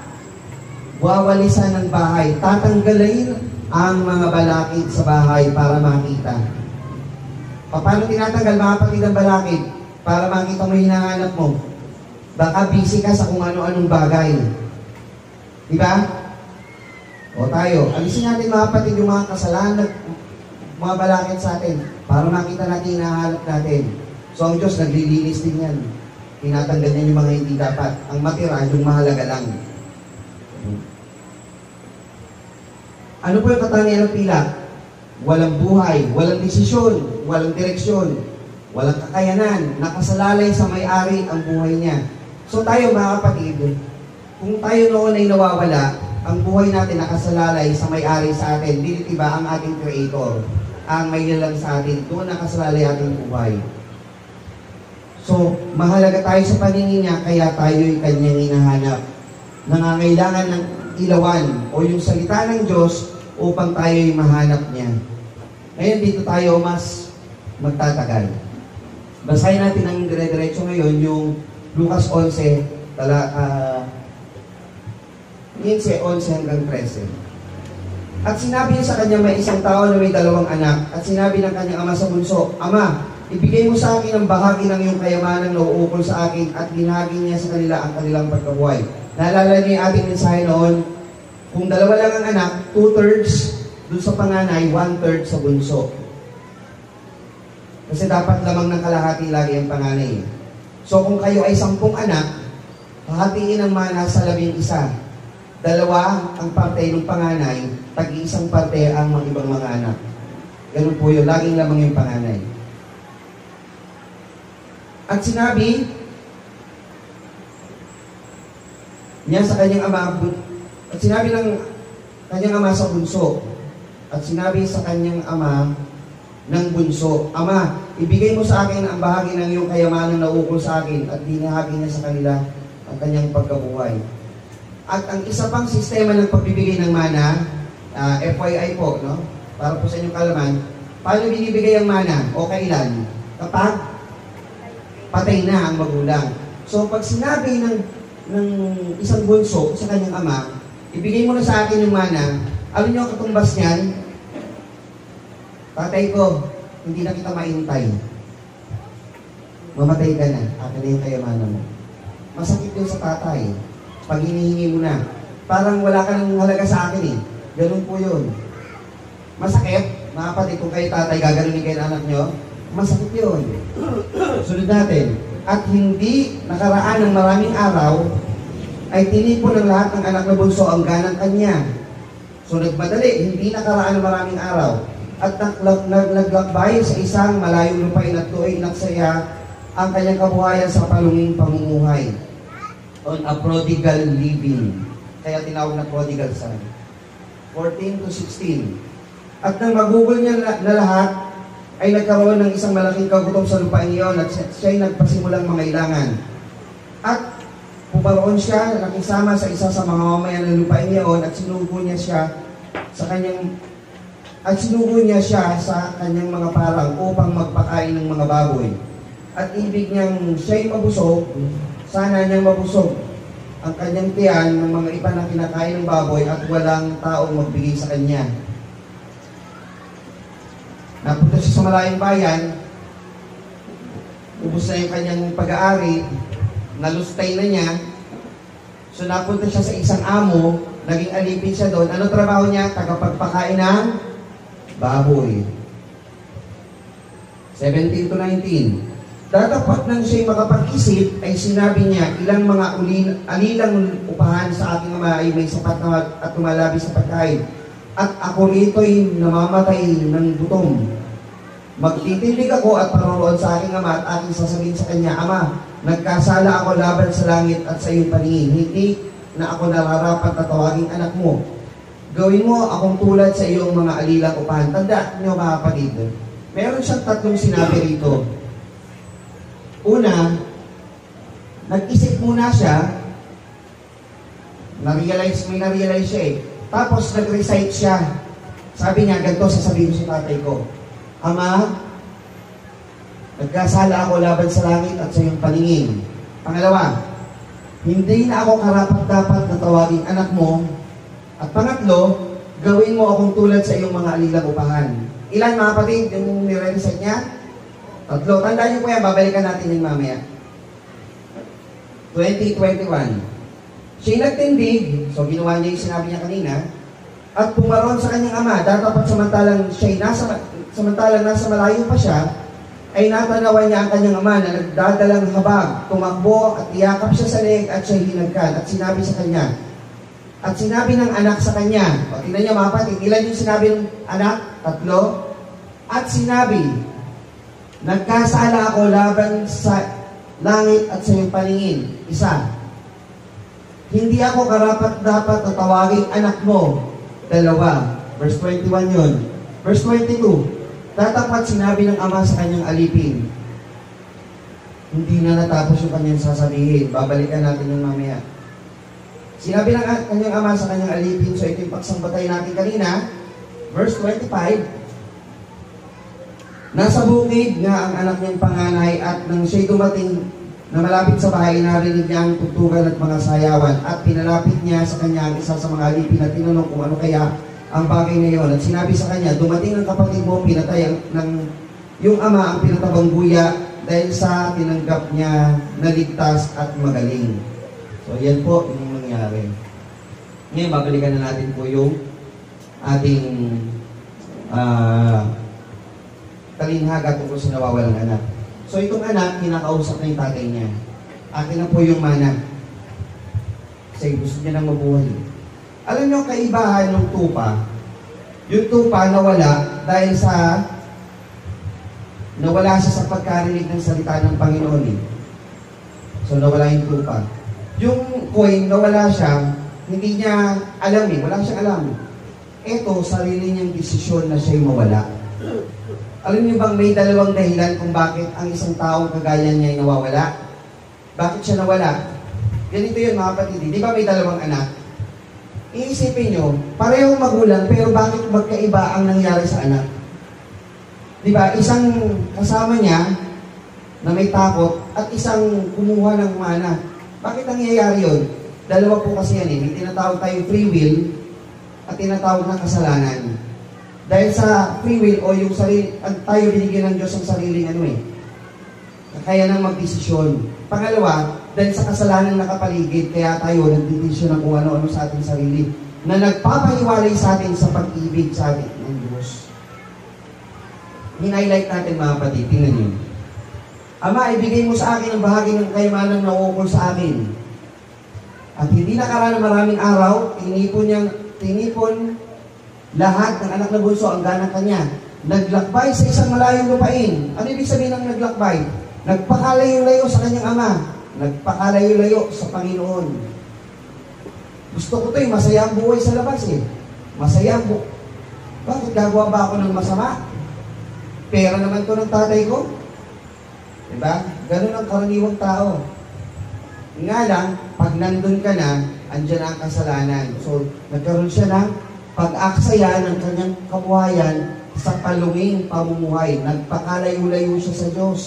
S1: wawalisan ng bahay, tatanggalin ang mga balakid sa bahay para makita. Paano tinatanggal mga kapatid ang balakid? Para makita mo hinahanap mo. Baka busy ka sa kung ano-anong bagay. Diba? O tayo, alisin natin mga kapatid yung mga kasalanan, mga balakid sa atin para makita natin hinahanap natin. So ang Diyos naglilinis din yan. Tinatanggal niya yung mga hindi dapat. Ang matira, yung mahalaga lang. Ano po yung katangian ng pilak? Walang buhay, walang desisyon, walang direksyon, walang kakayanan, nakasalalay sa may-ari ang buhay niya. So tayo mga kapatid, kung tayo noon ay nawawala, ang buhay natin nakasalalay sa may-ari sa atin, dito ba ang ating Creator, ang may nilang sa atin, doon nakasalalay ating buhay. So, mahalaga tayo sa paningin niya, kaya tayo'y kanyang hinahanap. Nangangailangan ng ilawan o yung salita ng Diyos upang tayo'y mahanap niya. Ngayon, dito tayo mas magtatagal. Basahin natin ang dire-diretso ngayon, yung Lucas 11, 11 hanggang 13. At sinabi niya sa kanya, may isang tao na may 2 anak, at sinabi ng kanyang ama sa bunso, Ama, ibigay mo sa akin ang bahagi ng iyong kayamanan na uukol sa akin, at binahagi niya sa kanila ang kanilang pagkabuhay. Naalala niyo yung ating mensahe noon, kung 2 lang ang anak, 2/3 dun sa panganay, 1/3 sa bunso. Kasi dapat lamang ng kalahati lagi ang panganay. So kung kayo ay 10 anak, hahatiin ang mana sa 11. 2 ang parte ng panganay, tag-iisang parte ang mga ibang mga anak. Ganun po yun, laging lamang yung panganay. At sinabi niya sa kanyang ama, At sinabi ng kanyang ama sa bunso, at sinabi sa kanyang ama ng bunso, Ama, ibigay mo sa akin ang bahagi ng iyong kayamanan na ukol sa akin at dinahagi niya sa kanila ang kanyang pagkabuhay. At ang isa pang sistema ng pagbibigay ng mana, FYI po, no? Para po sa inyong kalaman, paano binibigay ang mana o kailan? Kapag patay na ang magulang. So pag sinabi ng isang bunso sa kanyang ama, ibigay mo na sa akin yung mana, alam niyo ang katumbas niyan? Tatay ko, hindi na kita maintay. Mamatay ka na, akin na yung kayamanan mo. Masakit yun sa tatay. Pag hinihingi mo na, parang wala ka ng halaga sa akin eh. Ganun po yun. Masakit, mga kapatid, kung kayo tatay, gaganunin kayo ng anak nyo, masakit yun. Sunod natin. At hindi nakaraan ng maraming araw, ay tinipon ng lahat ng anak na bunso ang ganang kanya. So nagmadali, hindi nakaraan ng maraming araw. At naglakbay sa isang malayong lupain at tuwing nagsaya ang kanyang kabuhayan sa palunging pamumuhay. On a prodigal living. Kaya tinawag na prodigal son. 14 to 16. At nang magugol niya na lahat, ay nagkaroon ng isang malaking kagutom sa lupain iyon at siya'y nagpasimulang mangailangan. At pumaroon siya, nakisama sa isa sa mga mamayan ng lupain iyon at sinugo niya siya sa kanyang mga parang upang magpakain ng mga baboy. At ibig niyang siya'y mabusog, sana niyang mabusog ang kanyang tiyan ng mga iba na kinakain ng baboy at walang taong magbigay sa kanya. Napunta siya sa malayong bayan, ubos na yung kanyang pag-aari, nalustay na niya, so napunta siya sa isang amo, naging alipin siya doon. Ano trabaho niya? Tagapagpakain ng baboy. 17 to 19. Datapat nang siya'y makapag-isip, ay sinabi niya, ilang mga alilang upahan sa aking ama ay may sapat na at tumalabi sa pagkain. At ako rito'y namamatay ng gutom. Magtitindig ako at paroroon sa aking ama at aking sasabihin sa kanya, Ama, nagkasala ako laban sa langit at sa iyong paningin. Hindi na ako nararapat na tawaging anak mo. Gawin mo akong tulad sa iyong mga alilang upahan. Tanda niyo mga kapatid, meron siyang tatlong sinabi rito. Una, nag-isip muna siya, may na-realize siya eh. Tapos nag-recite siya. Sabi niya, ganito sasabihin ko sa tatay ko, Ama, nagkasala ako laban sa langit at sa iyong paningin. Pangalawa, hindi na ako karapat-dapat na tawaging anak mo. At pangatlo, gawin mo akong tulad sa iyong mga alilang upahan. Ilan mga kapatid yung nire-recite niya? Tatlo. Tandaan niyo po yan, babalikan natin yung mamaya. 2021. Siya'y nagtindig, so ginawa niya yung sinabi niya kanina, at pumaroon sa kanyang ama, datapat samantalang nasa malayo pa siya, ay natanawan niya ang kanyang ama na nagdadalang habag, tumakbo at iyakap siya sa leeg at siya'y hinagkan, at sinabi sa kanya, at sinabi ng anak sa kanya, o tingnan niyo mga kapatid, ilan yung sinabi ng anak? Tatlo. At sinabi, nagkasala ako laban sa langit at sa iyong paningin. Isa. Hindi ako karapat-dapat na tawaging anak mo. Dalawa. Verse 21 yun. Verse 22. Tatapat sinabi ng ama sa kanyang alipin. Hindi na natapos yung kanyang sasabihin. Babalikan natin yung mamaya. Sinabi ng kanyang ama sa kanyang alipin, so ito yung pagsambutay natin kanina. Verse 25. Nasa bukid nga ang anak niyang panganay at nang siya'y dumating na malapit sa bahay, narinig niya ang tutugan at mga sayawan at pinalapit niya sa kanya ang isa sa mga alipin at tinanong kung ano kaya ang bagay na iyon. At sinabi sa kanya, dumating ang kapatid mo, pinatay ng yung ama ang pinatabang buya dahil sa tinanggap niya na ligtas at magaling. So yan po yung nangyari. Ngayon, babalikan na natin po yung ating kalinhaga tungkol sa nawawalang anak. So itong anak, kinakausap na yung tatay niya. Akin na po yung mana. Kasi gusto niya nang mabuhay. Alam niyo, kaibahan ng tupa, yung tupa nawala dahil nawala siya sa pagkarinig ng salita ng Panginoon. So nawala yung tupa. Yung coin, nawala siya Hindi niya alam wala siyang alam. Ito, sarili niyang desisyon na siya'y mawala. Alam niyo bang may dalawang dahilan kung bakit ang isang taong kagaya niya ay nawawala? Bakit siya nawala? Ganito yun mga kapatid, di ba may dalawang anak? Iisipin nyo, parehong magulang, pero bakit magkaiba ang nangyari sa anak? Di ba? Isang kasama niya na may takot at isang kumuha ng mana. Bakit nangyayari yun? Dalawa po kasi yan May tinatawag tayong free will at tinatawag na kasalanan. Dahil sa free will o yung sarili, tayo binigyan ng Diyos ang sariling kaya nang magdesisyon. Pangalawa, dahil sa kasalanan nakapaligid, kaya tayo nagdedesisyon ng kung ano-ano sa ating sarili na nagpapahiwalay sa atin sa pag-ibig sa atin ng Diyos. Hinighlight natin mga kapatid, tingnan niyo. Ama, ibigay mo sa akin ang bahagi ng kayamanan na uukol sa akin. At hindi nakaraan ng maraming araw, tinipon lahat ng anak na bunso ang ganang kanya. Naglakbay sa isang malayong lupain. Ano ibig sabihin ng naglakbay? Nagpakalayo-layo sa kanyang ama. Nagpakalayo-layo sa Panginoon. Gusto ko ito masaya ang buhay sa labas Masaya ang buhay. Bakit gagawa ba ako ng masama? Pera naman to ng tatay ko. Diba? Ganun ang karaniwang tao. Nga lang, pag nandun ka na, andyan ang kasalanan. So, nagkaroon siya ng pag-aksaya ng kanyang kabuhayan sa palunging pamumuhay. Nagpakalayo-layo siya sa Diyos.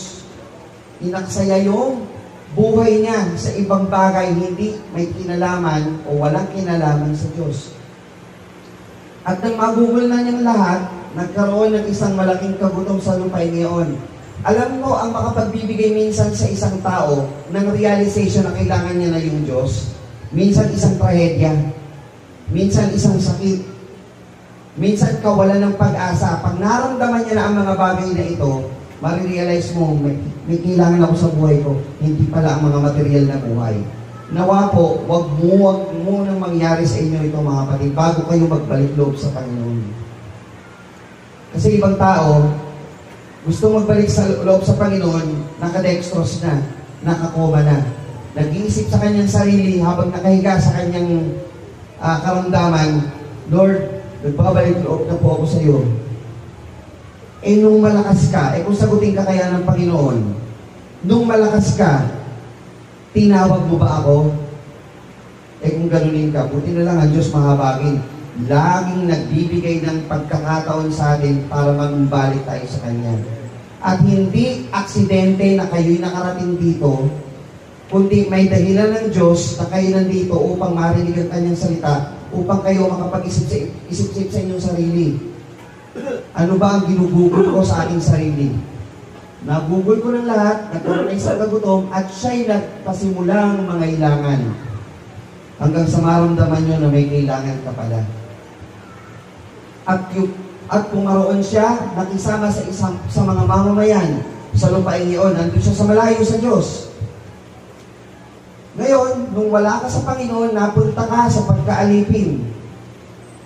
S1: Inaksaya yung buhay niya sa ibang bagay, hindi may kinalaman o walang kinalaman sa Diyos. At nang magugol na niyang lahat, nagkaroon ng isang malaking kagutom sa lupain ngayon. Alam mo, ang makapagbibigay minsan sa isang tao ng realization na kailangan niya na yung Diyos, minsan isang trahedya, minsan isang sakit, minsan kawalan ng pag-asa. Pag naramdaman niya na ang mga bagay na ito, marirealize mo, may kailangan ako sa buhay ko, hindi pala ang mga material na buhay. Nawa po, wag mo nang mangyari sa inyo ito mga kapatid, bago kayo magbalik loob sa Panginoon. Kasi ibang tao, gusto magbalik sa loob sa Panginoon, nakadextrose na, nakakoma na. Nag-iisip sa kanyang sarili habang nakahiga sa kanyang karamdaman, Lord, nagbabalik loob na po ako sa iyo. Nung malakas ka, kung sagutin ka kaya ng Panginoon, nung malakas ka, tinawag mo ba ako? Kung ganunin ka, buti na lang ang Diyos mahabagin. Laging nagbibigay ng pagkakataon sa atin para magbalik tayo sa Kanya. At hindi aksidente na kayo'y nakarating dito, kundi may dahilan ng Diyos na kayo nandito upang marinig ang Kanyang salita, upang kayo makapag-isip-isip sa inyong sarili. Ano ba ang ginugugol ko sa ating sarili? Nagugol ko ng lahat, nagkaroon ng isang kagutom, at siya'y nagpasimulang mga ilangan. Hanggang sa maramdaman nyo na may kailangan ka pala. At pumaroon siya, nakisama sa mga mamamayan sa lupain iyon. Nandun siya sa malayo sa Diyos. Ngayon, nung wala ka sa Panginoon, napunta ka sa pagkaalipin.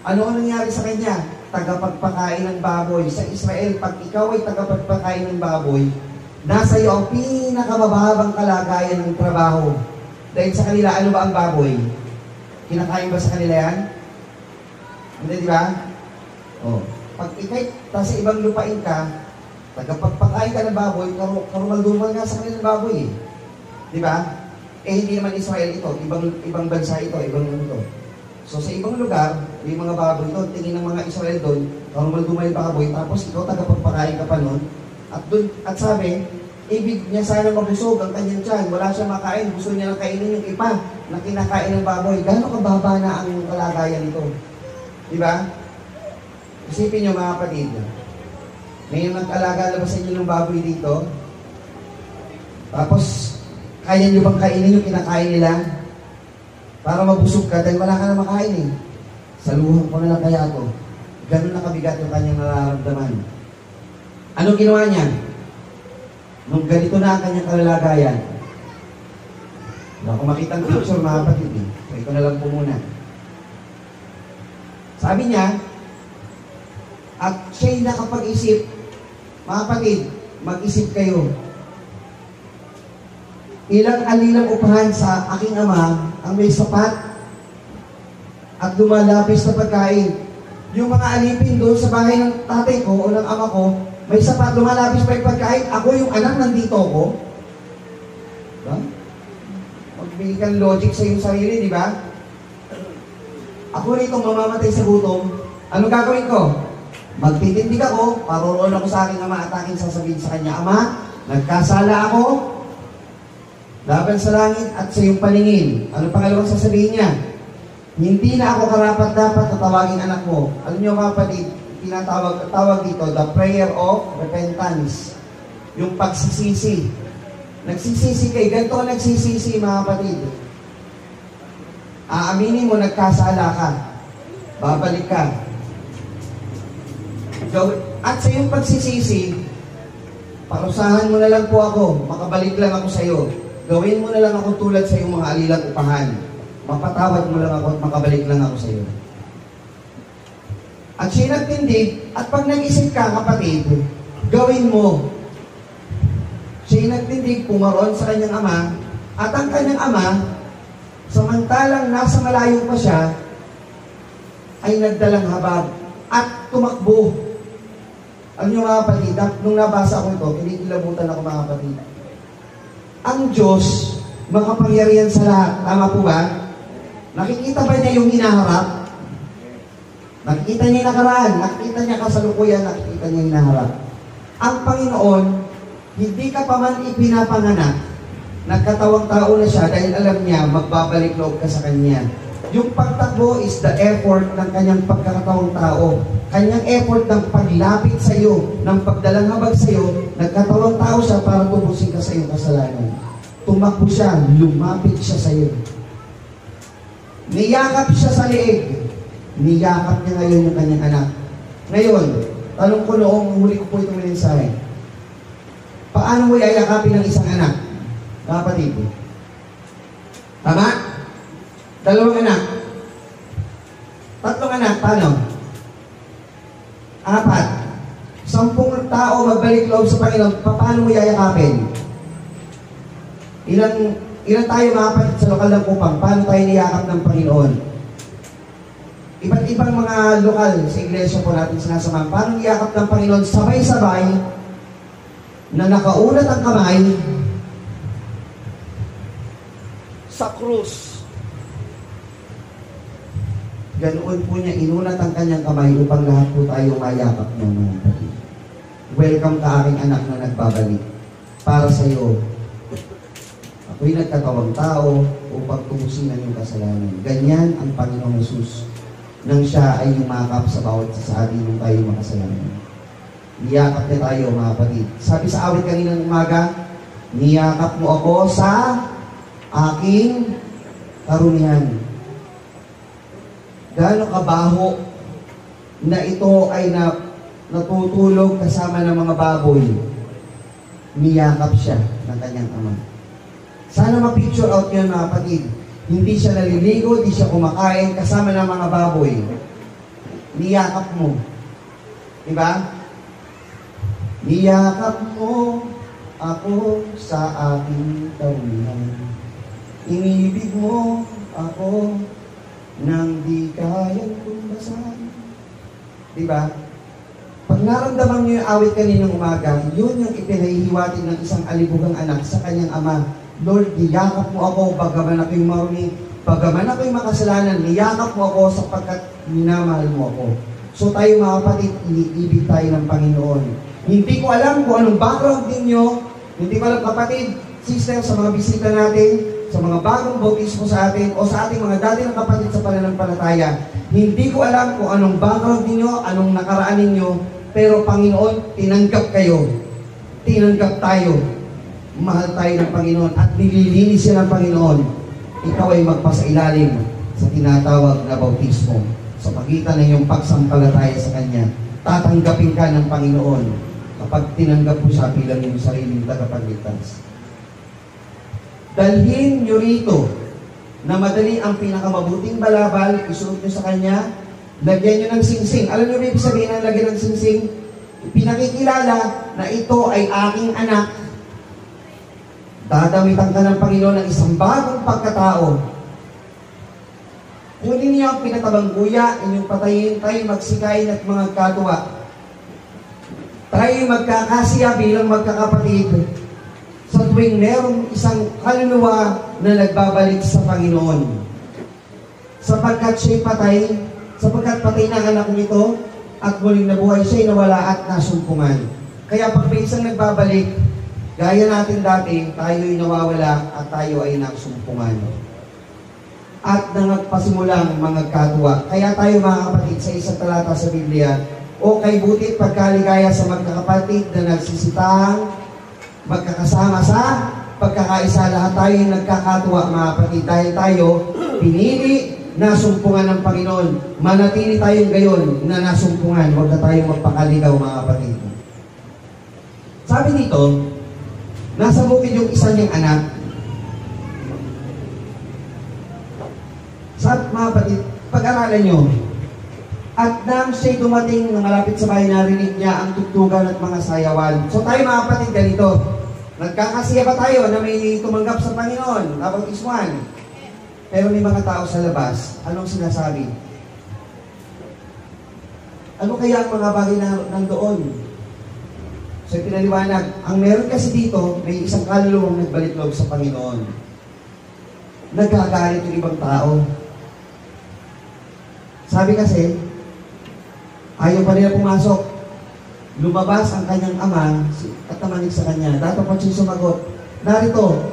S1: Ano ang nangyari sa kanya? Tagapagpakain ng baboy. Sa Israel, pag ikaw ay tagapagpakain ng baboy, nasa iyo ang pinakamabahabang kalagayan ng trabaho. Dahil sa kanila, ano ba ang baboy? Kinakain ba sa kanila yan? Hindi, di ba? Pag ikay, sa ibang lupain ka, tagapagpakain ka ng baboy, karumal-dumal nga sa kanilang baboy. Di ba? Hindi naman Israel ito, ibang bansa ito, ibang ito. So sa ibang lugar, may mga baboy doon, tingin ng mga Israel doon, karumal-dumal yung baboy, tapos ikaw tagapagpakain ka pa noon, at sabi, ibig niya sana mabusog ang kanyang tiyan, wala siya makain, gusto niya lang kainin yung ipa na kinakain ng baboy. Gano'ng kababa na ang kalagayan nito? Di ba? Isipin niyo mga kapatid, may nag-alaga labas sa inyo ng baboy dito, tapos kaya niyo bang kainin yung kinakain nila para mabusog ka dahil wala ka na makain Saluhan ko na lang kaya ako. Ganun na kabigat yung kanyang nararamdaman. Anong ginawa niya? Nung ganito na ang kanyang kalagayan, wala ko makitang picture mga kapatid So ito na lang po muna. Sabi niya, at siya'y nakapag-isip, mga kapatid, mag-isip kayo. Ilang alilang upahan sa aking ama ang may sapat at lumalapis na pagkain. Yung mga alipin doon sa bahay ng tatay ko o ng ama ko, may sapat, lumalapis pa yung pagkain. Ako yung anak, nandito ako. Diba? Magbigay kang logic sa iyong sarili, di ba? Ako rito mamamatay sa gutom. Ano gagawin ko? Magtitindig ako, paroroon ako sa aking ama at aking sasabihin sa kanya, Ama, nagkasala ako, laban sa langit at sa iyong paningin. Ano pangalawang sasabihin niya? Hindi na ako karapat-dapat na tawagin anak mo. Alam niyo mga kapatid, tawag dito, the prayer of repentance. Yung pagsisisi. Nagsisisi kayo, ganito ka nagsisisi mga kapatid. Aaminin mo, nagkasala ka. Babalik ka. At sa iyong pagsisisi, parusahan mo na lang po ako, makabalik lang ako sa iyo. Gawin mo na lang ako tulad sa iyong mga alilang upahan. Mapatawad mo lang ako at makabalik lang ako sa iyo. At siya nagtindig, at pag nag-isip ka, kapatid, gawin mo. Siya nagtindig, pumaroon sa kanyang ama, at ang kanyang ama, samantalang nasa malayo pa siya, ay nagdalang habag at tumakbo. Alam niyo mga kapatid, nung nabasa ko ito, kinikilabutan ako mga kapatid. Ang Diyos, makapangyarihan sa lahat. Tama po ba? Nakikita ba niya yung hinaharap? Nakikita niya yung nakaraan, nakikita niya kasalukuyan, nakikita niya yung hinaharap. Ang Panginoon, hindi ka pa man ipinapanganak, nagkatawang tao na siya dahil alam niya, magbabalik loob ka sa Kanya. Yung pagtakbo is the effort ng Kanyang pagkakatawang tao. Kanyang effort ng paglapit sa iyo, ng pagdalang habag sa iyo, nagkatawang tao siya para tubusin ka sa iyong kasalanan. Tumakbo siya, lumapit siya sa iyo. Niyakap siya sa liig. Niyakap niya ngayon yung kanyang anak. Ngayon, tanong ko noong huli ko po itong mensahe. Paano mo yayakapin ng isang anak? Kapatid. Tama? 2 anak. 3 anak, paano? 4. 10 tao magbalik loob sa Panginoon, paano mo yayakapin? Ilan tayo mga kapatid sa lokal ng Kupang? Paano tayo niyakap ng Panginoon? Iba't ibang mga lokal sa iglesia po natin sinasamahan. Paano niyakap ng Panginoon? Sabay-sabay na nakaunat ang kamay sa krus. Ganoon po niya, inunat ang kanyang kamay upang lahat po tayo mayakap ng mga kapatid. Welcome ka aking anak na nagbabalik. Para sa iyo, ako'y nagkatawang tao upang tubusin ang iyong kasalanan. Ganyan ang Panginoong Jesus nang siya ay yumakap sa bawat sasabi nung tayo makasalanan. Niyakap niya tayo mga kapatid. Sabi sa awit kaninang umaga, niyakap mo ako sa aking karunihan. Gaano kabaho na ito ay natutulog kasama ng mga baboy. Niyakap siya ng kanyang ama. Sana ma-picture out niyo mga kapatid. Hindi siya naliligo, hindi siya kumakain kasama ng mga baboy. Niyakap mo. Diba? Niyakap mo ako sa aking karunihan. Inibig mo ako nang di kayang tumbasan. Diba? Pag naramdaman niyo yung awit kaninang umaga, yun yung ipinahihiwatig ng isang alibugang anak sa kanyang ama. Lord, niyakap mo ako, bagaman ako'y marumi, bagaman ako'y makasalanan, niyakap mo ako sapagkat minamahal mo ako. So tayo mga kapatid, iniibig tayo ng Panginoon. Hindi ko alam kung anong background ninyo, hindi ko alam kapatid, sister, sa mga bisita natin, sa mga bagong bautismo sa atin, o sa ating mga dati ng kapatid sa pananampalataya. Hindi ko alam kung anong background ninyo, anong nakaraan ninyo, pero Panginoon, tinanggap kayo. Tinanggap tayo. Mahal tayo ng Panginoon at nililinis siya ng Panginoon. Ikaw ay magpasailalim sa tinatawag na bautismo. Sa pagitan ng iyong pagsampalataya sa Kanya, tatanggapin ka ng Panginoon kapag tinanggap mo siya bilang iyong sariling tagapagligtas. Dalhin nyo rito na madali ang pinakamabuting balabal, isuot nyo sa Kanya, lagyan nyo ng singsing. Alam nyo ba ibig sabihin ng lagyan ng singsing? Pinakikilala na ito ay aking anak. Dadamitan ka ng Panginoon ng isang bagong pagkatao. Kunin niyo ang pinatabang kuya, inyong patayin, tayo magsikain at mga katuwa. Tayo magkakasiya bilang magkakapatid sa tuwing merong isang kaluluwa na nagbabalik sa Panginoon. Sapagkat siya'y patay, sapagkat patay na ang anak nito, at muling nabuhay siya'y nawala at nasumpungan. Kaya pag may isang nagbabalik, gaya natin dati, tayo'y nawawala at tayo ay nasumpungan. At nangagpasimulang mga katwa. Kaya tayo mga kapatid sa isang talata sa Biblia, o kay butit pagkaligaya sa magkakapatid na nagsisitahang magkakasama sa pagkakaisa. Lahat tayo yung nagkakatuwa mga kapatid dahil tayo pinili na sumpungan ng Panginoon. Manatili tayong gayon na nasumpungan. Huwag na tayong magpakaligaw mga kapatid. Sabi dito, nasa bukid yung isa niyang anak. Sabi mga kapatid, pag-aralan nyo. At nang siya'y dumating na malapit sa bahay, narinig niya ang tugtugan at mga sayawan. So tayo mga kapatid, ganito. Nagkakasiya ba tayo na may tumanggap sa Panginoon? Nabautismuhan. Pero may mga tao sa labas, anong sinasabi? Ano kaya ang mga bagay na nandoon? So pinaliwanag, ang meron kasi dito, may isang kaluluwang nagbalik-loob sa Panginoon. Nagkagalit yung ibang tao. Sabi kasi, ayaw pa nila pumasok. Lumabas ang kanyang ama at namanig sa kanya. Dato pa siya sumagot, narito,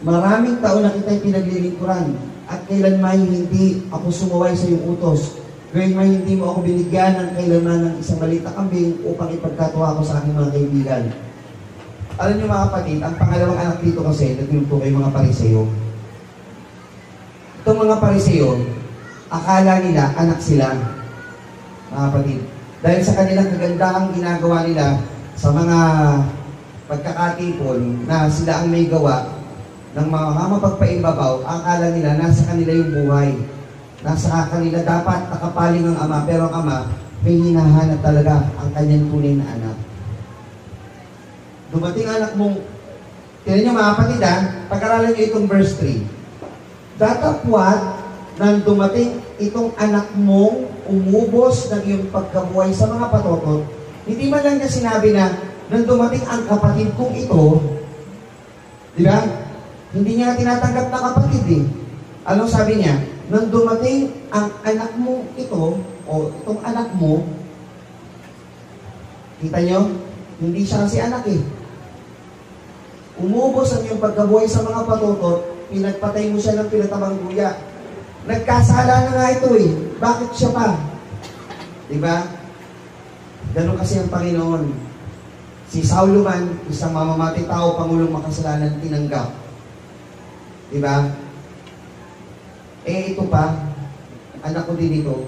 S1: maraming taon na kita'y pinaglilingkuran at kailanman hindi ako sumaway sa iyong utos. Kailanman hindi mo ako binigyan ng kailanman ng isang maliit na kambing upang ipagkatuwa ko sa aking mga kaibigan. Alam niyo mga kapatid, ang pangalawang anak dito kasi, nagluto kay mga Pariseo. Itong mga Pariseo, akala nila anak sila, mga kapatid. Dahil sa kanilang kagandahang ginagawa nila sa mga pagkakatipon na sila ang may gawa ng mga mapagpaimbabaw, akala nila nasa kanila yung buhay. Nasa kanila dapat nakapaling ang ama, pero ang ama may hinahanap talaga ang kanyang tunay na anak. Dumating anak mong, tinan nyo mga kapatid ha, pag-aralan nyo itong verse 3. Datapwat nang dumating itong anak mong umubos ng iyong pagkabuhay sa mga patotot, hindi man lang niya sinabi na nang dumating ang kapatid kong ito, di ba? Hindi niya tinatanggap na kapatid eh. Anong sabi niya? Nang dumating ang anak mo ito, o itong anak mo, kita nyo? Hindi siya kasi anak eh. Umubos ang iyong pagkabuhay sa mga patotot, pinagpatay mo siya ng pinatabang guya. Nagkasala na nga ito eh. Bakit siya pa? Diba? Ganun kasi ang Panginoon. Si Saulo man, isang mamamatay tao, pangulong makasalanan, tinanggap. Diba? Eh ito pa, anak ko din ito,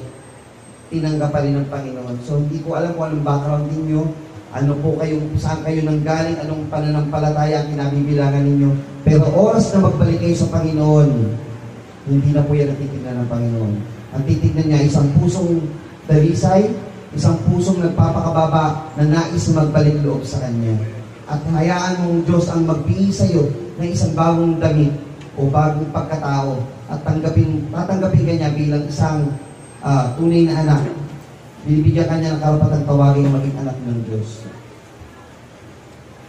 S1: tinanggap pa rin ng Panginoon. So hindi ko alam kung anong background ninyo, ano po kayong, saan kayo nanggaling, anong pananampalataya ang kinabibilangan ninyo. Pero oras na magbalik kayo sa Panginoon, hindi na po yan natitignan ng Panginoon. Ang titignan niya, isang pusong dalisay, isang pusong nagpapakababa na nais na magbalik loob sa Kanya. At hayaan mong Diyos ang magbigay sa iyo ng isang bagong damit o bagong pagkatao at tatanggapin ka niya bilang isang tunay na anak. Binibigyan ka niya ng karapatang tawagin na maging anak ng Diyos.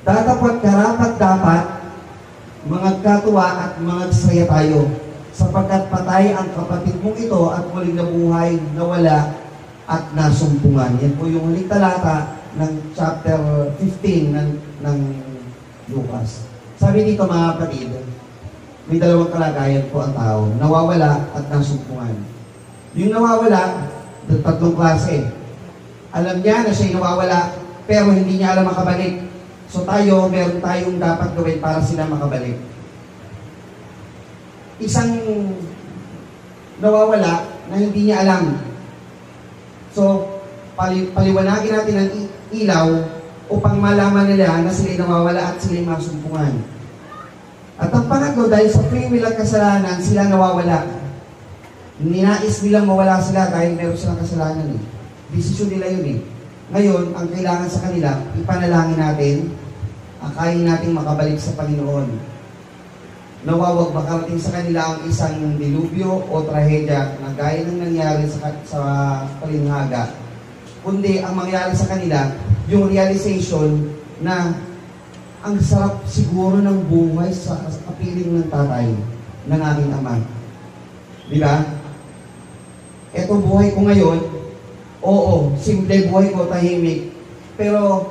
S1: Datapwat karapat dapat mga katuwa at mga saya tayo, sapagkat patay ang kapatid mong ito at muling nabuhay, nawala at nasumpungan. Yan po yung huling talata ng chapter 15 ng Lucas. Sabi dito mga kapatid, may dalawang kalagayan po ang tao, nawawala at nasumpungan. Yung nawawala, tatlong klase. Alam niya na siya'y nawawala, pero hindi niya alam makabalik. So tayo, meron tayong dapat gawin para sila makabalik. Isang nawawala na hindi niya alam. So, paliwanagin natin ang ilaw upang malaman nila na sila'y nawawala at sila'y masumpungan. At ang pangatlo, dahil sa free will at kasalanan, sila nawawala. Ninais nilang mawala sila dahil meron silang kasalanan eh. Desisyon nila yun eh. Ngayon, ang kailangan sa kanila, ipanalangin natin, akayin natin makabalik sa Panginoon. nawawag makarating sa kanila ang isang dilubyo o trahedya na gaya ng nangyari sa Palinhaga, kundi ang mangyari sa kanila, yung realization na ang sarap siguro ng buhay sa kapiling ng tatay ng aking ama. Di ba? Eto buhay ko ngayon, oo, simple buhay ko, tahimik, pero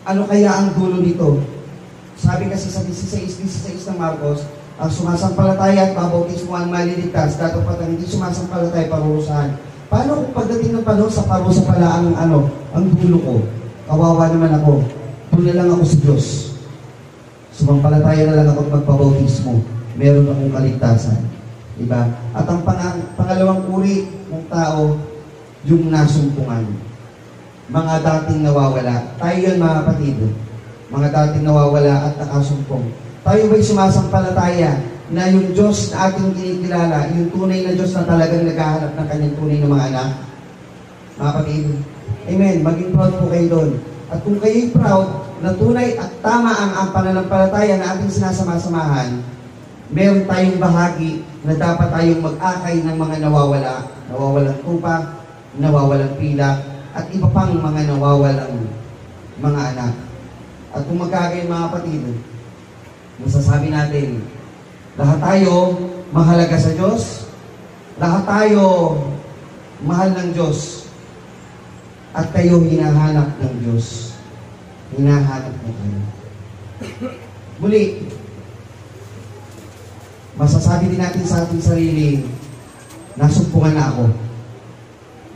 S1: ano kaya ang dulo nito? Sabi kasi sa 16 ng Marcos, ang sumasampalataya at babautismo ang maliligtas, datapat ang hindi sumasampalataya parurusahan. Paano kung pagdating ng panahon sa parusa pala ang dulo ko? Kawawa naman ako. Doon na lang ako sa Diyos. Sumampalataya na lang ako at magpabautismo. Meron akong kaligtasan. Diba? At ang pangalawang uri ng tao, yung nasumpungan. Mga dating nawawala. Tayo yun, mga kapatid. Mga dating nawawala at nakasumpong. Tayo ba'y sumasampalataya na yung Diyos na ating kinikilala, yung tunay na Diyos na talagang naghahanap ng kanyang tunay na mga anak? Mga kapatid. Amen. Maging proud po kayo doon. At kung kayo'y proud na tunay at tama ang pananampalataya na ating sinasama-samahan, meron tayong bahagi na dapat tayong mag-akay ng mga nawawala, nawawalang tupa, nawawalang pila, at iba pang mga nawawalang mga anak. At kung magkagayon, mga kapatid, masasabi natin, lahat tayo mahalaga sa Diyos, lahat tayo mahal ng Diyos, at kayo hinahanap ng Diyos. Hinahanap mo kayo. Muli, masasabi din natin sa ating sarili, nasumpungan na ako.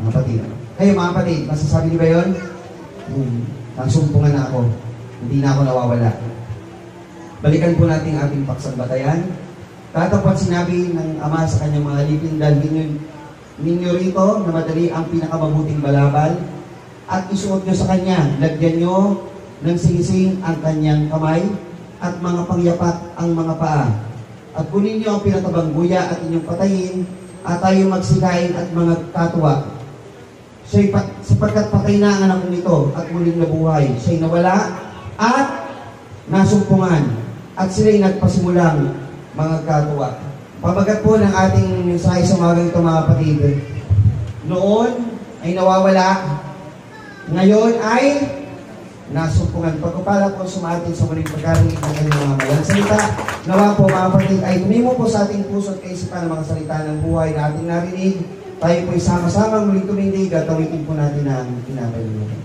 S1: Mga kapatid. Kayo mga kapatid, masasabi niyo ba yun? Nasumpungan na ako. Hindi na ako nawawala. Balikan po natin ating paksang batayan. Tatapat sinabi ng Ama sa kanyang mga alipin, dahil ninyo rito na madali ang pinakamabuting balabal, at isuot nyo sa kanya, lagyan nyo ng singsing ang kanyang kamay, at mga pangyapat ang mga paa. At kunin nyo ang pinatabang guya at inyong patayin, at tayo magsikain at mga katwa. Sapagkat patay na ang anak nito at muling nabuhay. Siya'y nawala at nasumpungan, at sila'y nagpasimulang mga katwa. Pamagat po ng ating mensahe sa umagang ito, mga kapatid. Noon ay nawawala, ngayon ay nasumpungan. Pagkupala po sumatin sa muling pagkarinig ng kanyang mga malang salita. Nawa po, mga kapatid, ay tumimo po sa ating puso at kaisipan ng mga salita ng buhay na ating narinig. Tayo po'y sama-sama muling tumindig at tawitin po natin ang pinapalimutan.